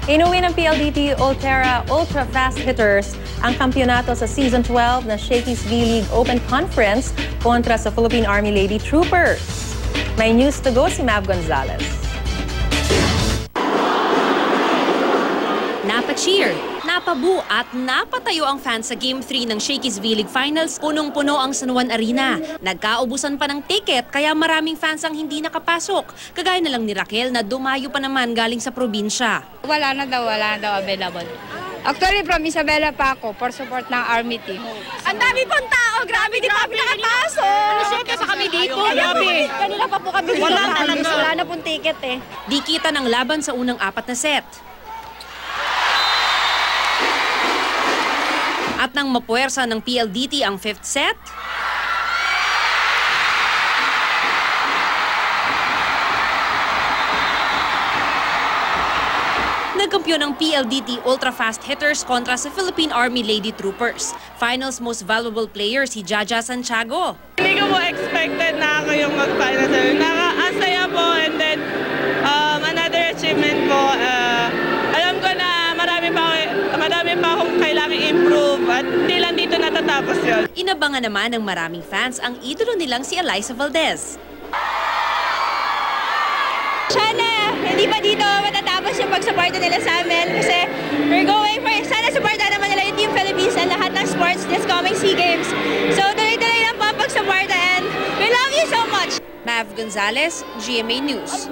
Inuwi ng PLDT Ultra Fast Hitters ang kampyonato sa Season 12 na Shakey's V-League Open Conference kontra sa Philippine Army Lady Troopers. May news to go si Mav Gonzalez. Napacheer, napabu at napatayo ang fans sa Game 3 ng Shakey's V-League Finals. Punong-puno ang San Juan Arena. Nagkaubusan pa ng ticket kaya maraming fans ang hindi nakapasok. Kagaya na lang ni Raquel na dumayo pa naman galing sa probinsya. Wala na daw available. Actually, from Isabela pa ako for support ng Army team. Ang dami pong tao, grabe, di pa nakapasok. Ano sa kami dito? Grabe. Kanina pa po kami dito. Wala na pong ticket eh. Di kita ng laban sa unang 4 na set. At nang mapuwersa ng PLDT ang 5th set, nagkampiyon ng PLDT Ultra Fast Hitters kontra sa Philippine Army Lady Troopers. Finals most valuable player si Jaja Santiago. Hindi ko po expected na ako yung mag-finals. Nakakasaya po, and then another achievement po. Alam ko na marami pa akong kailangang improve at hindi lang dito natatapos yun. Inabangan naman ng maraming fans ang idolo nilang si Eliza Valdez. Sana hindi pa dito matatapos yung pag-suporta nila sa amin kasi we're going for, sana suporta naman nila yung Team Philippines sa lahat ng sports this coming SEA Games. So tuloy-tuloy lang po ang pag-suporta and we love you so much! Mav Gonzalez, GMA News.